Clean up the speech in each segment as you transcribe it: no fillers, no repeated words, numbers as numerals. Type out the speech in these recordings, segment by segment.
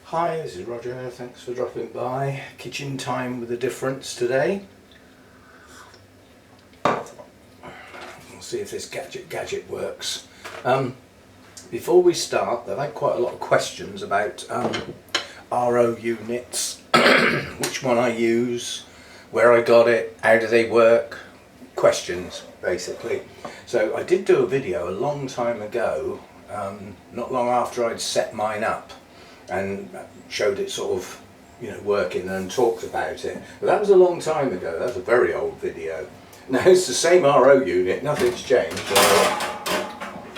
Hi, this is Roger. Thanks for dropping by. Kitchen time with a difference today. We'll see if this gadget works. Before we start, I've had quite a lot of questions about RO units, which one I use, where I got it, how do they work, questions basically. So I did do a video a long time ago, not long after I'd set mine up, and showed it sort of, working and talked about it. But that was a long time ago. That's a very old video. Now it's the same RO unit, nothing's changed.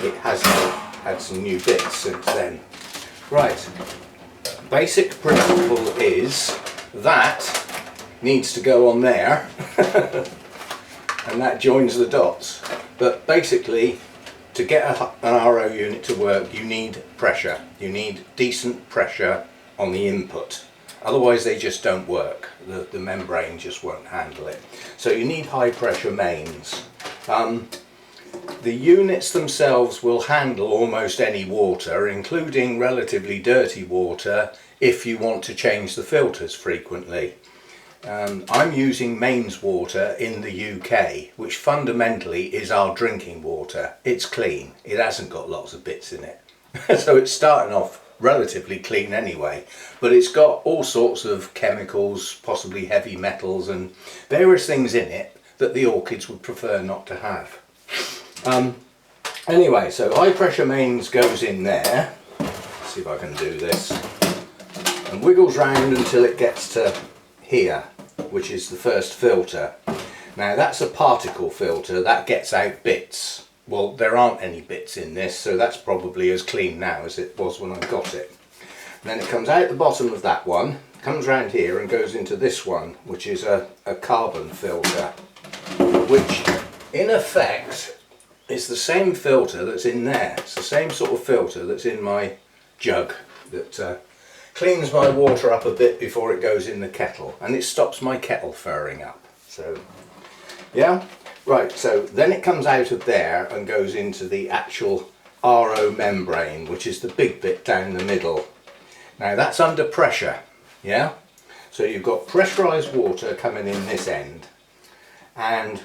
It has had some new bits since then. Right, basic principle is that needs to go on there and that joins the dots. But basically, to get an RO unit to work, you need pressure. You need decent pressure on the input. Otherwise they just don't work. The membrane just won't handle it. So you need high pressure mains. The units themselves will handle almost any water, including relatively dirty water, if you want to change the filters frequently. I'm using mains water in the UK, which fundamentally is our drinking water. It's clean, it hasn't got lots of bits in it. So it's starting off relatively clean anyway, but it's got all sorts of chemicals, possibly heavy metals and various things in it that the orchids would prefer not to have. Anyway, so high pressure mains goes in there. Let's see if I can do this. And wiggles round until it gets to here, which is the first filter. Now that's a particle filter, that gets out bits. Well, there aren't any bits in this, so that's probably as clean now as it was when I got it. And then it comes out the bottom of that one, comes round here and goes into this one, which is a carbon filter, which in effect is the same filter that's in there. It's the same sort of filter that's in my jug that cleans my water up a bit before it goes in the kettle, and it stops my kettle furring up. So yeah, right, so then it comes out of there and goes into the actual RO membrane, which is the big bit down the middle. Now that's under pressure, yeah, so you've got pressurized water coming in this end, and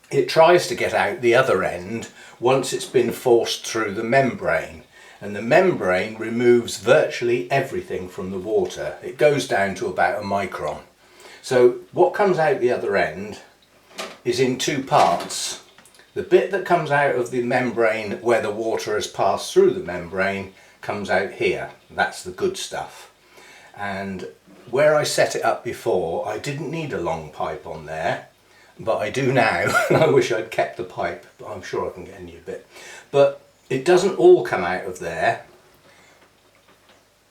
it tries to get out the other end once it's been forced through the membrane. And the membrane removes virtually everything from the water. It goes down to about a micron. So what comes out the other end is in two parts. The bit that comes out of the membrane where the water has passed through the membrane comes out here. That's the good stuff. And where I set it up before, I didn't need a long pipe on there, but I do now. And I wish I'd kept the pipe, but I'm sure I can get a new bit. But it doesn't all come out of there.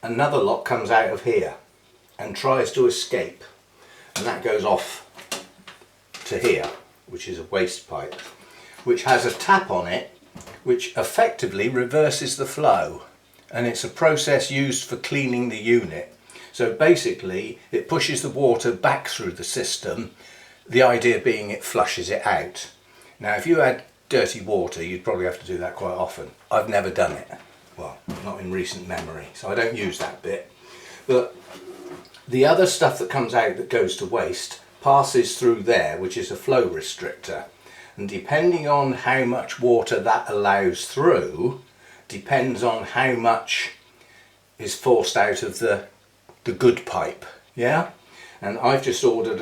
Another lot comes out of here and tries to escape, and that goes off to here, which is a waste pipe, which has a tap on it which effectively reverses the flow, and it's a process used for cleaning the unit. So basically it pushes the water back through the system, the idea being it flushes it out. Now if you had dirty water, you'd probably have to do that quite often. I've never done it, well, not in recent memory, so I don't use that bit. But the other stuff that comes out that goes to waste passes through there, which is a flow restrictor, and depending on how much water that allows through depends on how much is forced out of the good pipe, yeah. And I've just ordered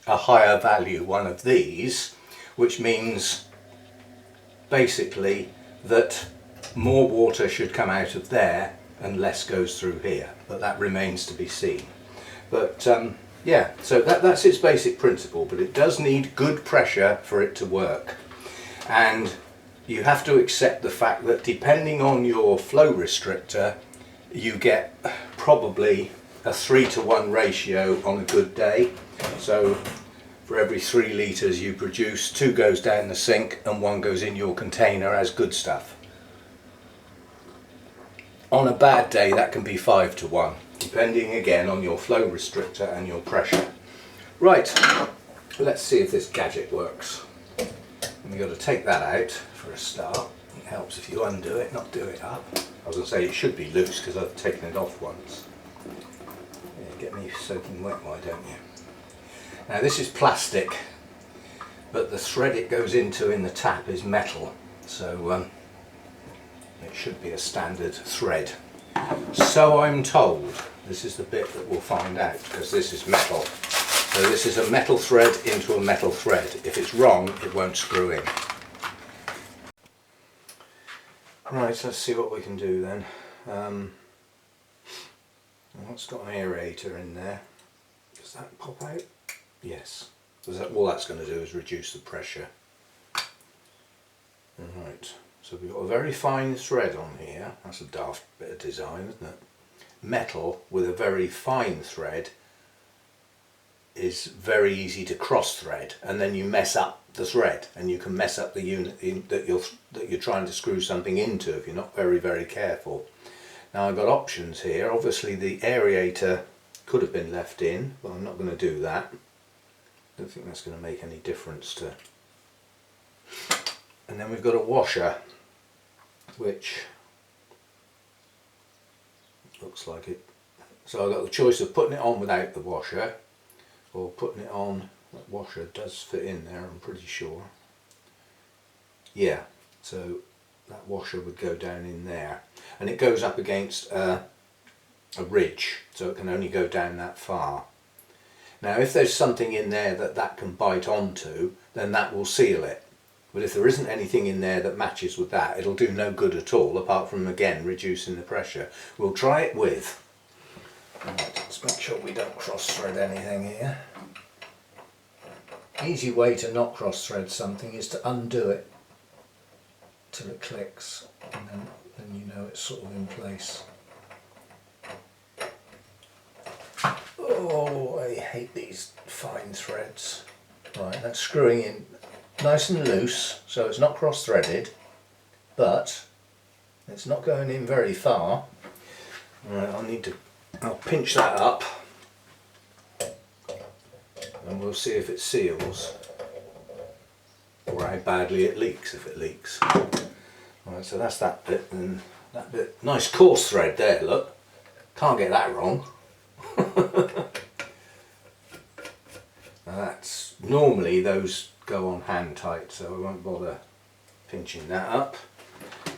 a higher value one of these, which means basically that more water should come out of there and less goes through here, but that remains to be seen. But yeah, so that's its basic principle, but it does need good pressure for it to work. And you have to accept the fact that depending on your flow restrictor, you get probably a 3-to-1 ratio on a good day. So for every 3 litres you produce, 2 goes down the sink and 1 goes in your container as good stuff. On a bad day that can be 5-to-1, depending again on your flow restrictor and your pressure. Right, let's see if this gadget works. And we've got to take that out for a start. It helps if you undo it, not do it up. I was going to say it should be loose because I've taken it off once. Get me soaking wet, why don't you? Now this is plastic, but the thread it goes into in the tap is metal, so it should be a standard thread. So I'm told. This is the bit that we'll find out, because this is metal. So this is a metal thread into a metal thread. If it's wrong, it won't screw in. Right, let's see what we can do then. Well, it's got an aerator in there. Does that pop out? Yes. All that's going to do is reduce the pressure. Right, so we've got a very fine thread on here. That's a daft bit of design, isn't it? Metal with a very fine thread is very easy to cross thread, and then you mess up the thread, and you can mess up the unit that you're trying to screw something into if you're not very careful. Now I've got options here. Obviously the aerator could have been left in, but I'm not going to do that. I don't think that's going to make any difference to. And then we've got a washer, which looks like it. So I've got the choice of putting it on without the washer, or putting it on. That washer does fit in there, I'm pretty sure. Yeah, so that washer would go down in there, and it goes up against a ridge, so it can only go down that far. Now if there's something in there that can bite onto, then that will seal it. But if there isn't anything in there that matches with that, it'll do no good at all, apart from again reducing the pressure. We'll try it with. Right, let's make sure we don't cross thread anything here. Easy way to not cross thread something is to undo it till it clicks, and then you know it's sort of in place. Oh, I hate these fine threads. Right, that's screwing in nice and loose, so it's not cross threaded, but it's not going in very far. Right, I'll pinch that up, and we'll see if it seals, or how badly it leaks, if it leaks. Right, so that's that bit, and that bit, nice coarse thread there, look, can't get that wrong. Now that's, normally those go on hand tight, so I won't bother pinching that up.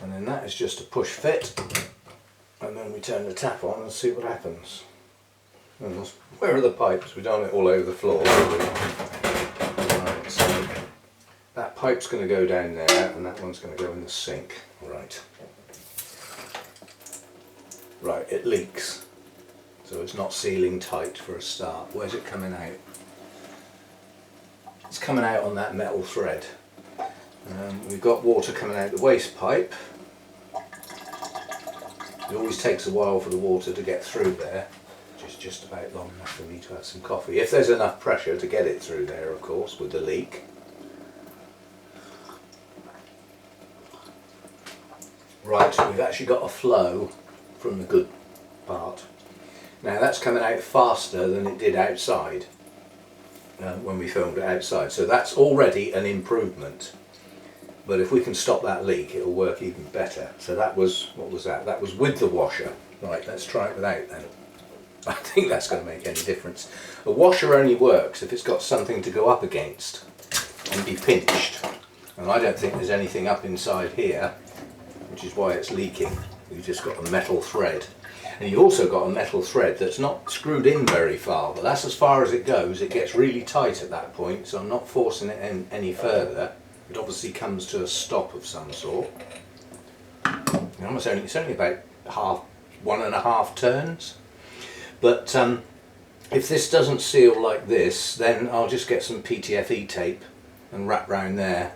And then that is just a push fit, and then we turn the tap on and see what happens. And where are the pipes? We don't want it all over the floor, do we? Right, so that pipe's going to go down there, and that one's going to go in the sink. Right. Right, it leaks. So it's not sealing tight for a start. Where's it coming out? It's coming out on that metal thread. We've got water coming out the waste pipe. It always takes a while for the water to get through there, which is just about long enough for me to have some coffee. If there's enough pressure to get it through there, of course, with the leak. Right, so we've actually got a flow from the good part. Now that's coming out faster than it did outside when we filmed it outside, so that's already an improvement. But if we can stop that leak, it'll work even better. So that was, what was that? That was with the washer. Right, let's try it without then. I think that's going to make any difference. A washer only works if it's got something to go up against and be pinched. And I don't think there's anything up inside here, which is why it's leaking. You've just got a metal thread. And you've also got a metal thread that's not screwed in very far, but that's as far as it goes. It gets really tight at that point, so I'm not forcing it in any further. It obviously comes to a stop of some sort. It's only about 1.5 turns. But if this doesn't seal like this, then I'll just get some PTFE tape and wrap round there,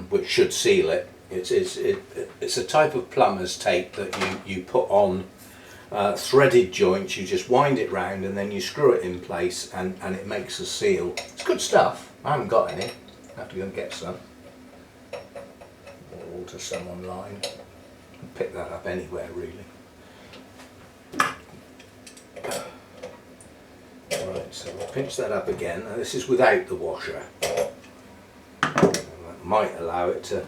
which should seal it. It's a type of plumber's tape that you put on threaded joints. You just wind it round and then you screw it in place, and it makes a seal. It's good stuff. I haven't got any. I have to go and get some, or order some online. Pick that up anywhere really. Right, so we'll pinch that up again. Now this is without the washer. That might allow it to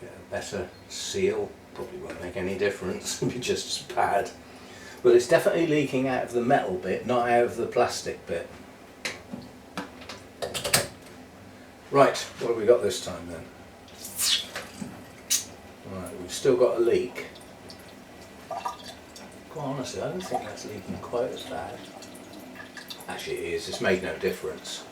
get a better seal. Probably won't make any difference, it'll be just as bad. but it's definitely leaking out of the metal bit, not out of the plastic bit. Right, what have we got this time then? Right, we've still got a leak. Quite honestly, I don't think that's leaking quite as bad. Actually it is, it's made no difference.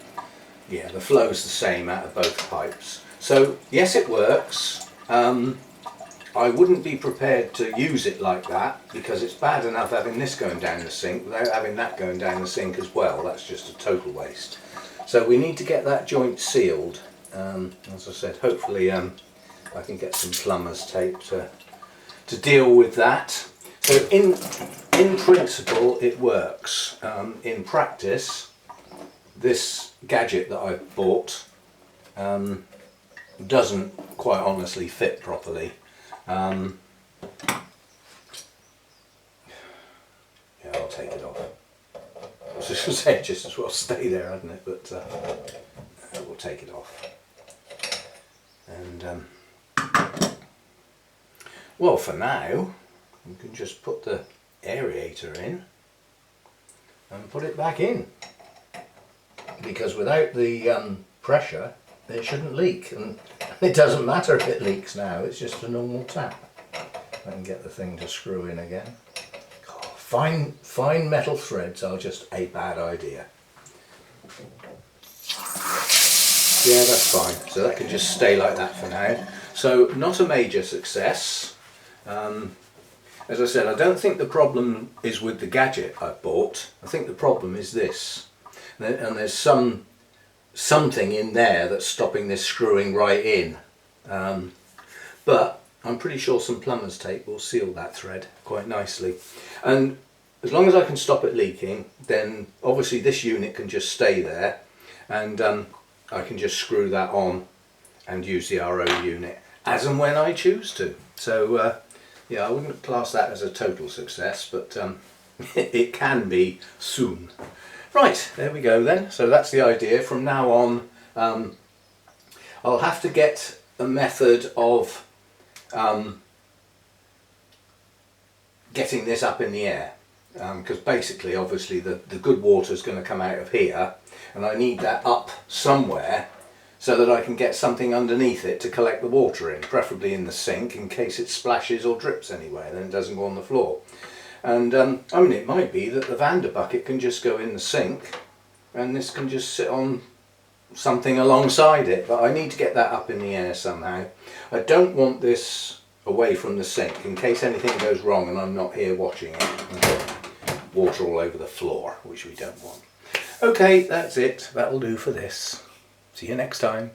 Yeah, the flow's the same out of both pipes. So yes, it works. I wouldn't be prepared to use it like that because it's bad enough having this going down the sink without having that going down the sink as well. That's just a total waste. So we need to get that joint sealed. As I said, hopefully I can get some plumber's tape to deal with that. So in principle it works. In practice, this gadget that I bought doesn't quite honestly fit properly. Yeah, I'll take it off. I was just going to say, just as well stay there, hadn't it? But we'll take it off. And well, for now, we can just put the aerator in and put it back in. Because without the pressure, it shouldn't leak, and it doesn't matter if it leaks now, it's just a normal tap. I can get the thing to screw in again. Oh, fine metal threads are just a bad idea. Yeah, that's fine, so that can just stay like that for now. So not a major success. As I said, I don't think the problem is with the gadget I bought. I think the problem is this, and there's something in there that's stopping this screwing right in, but I'm pretty sure some plumber's tape will seal that thread quite nicely, and as long as I can stop it leaking, then obviously this unit can just stay there, and I can just screw that on and use the RO unit as and when I choose to. So yeah, I wouldn't class that as a total success, but it can be soon. Right, there we go then. So that's the idea. From now on, I'll have to get a method of getting this up in the air. Because basically, obviously, the good water is going to come out of here, and I need that up somewhere so that I can get something underneath it to collect the water in, preferably in the sink, in case it splashes or drips anywhere, then it doesn't go on the floor. And I mean, it might be that the Vander bucket can just go in the sink and this can just sit on something alongside it, but I need to get that up in the air somehow. I don't want this away from the sink in case anything goes wrong and I'm not here watching it and get water all over the floor, which we don't want. Okay, that's it. That'll do for this. See you next time.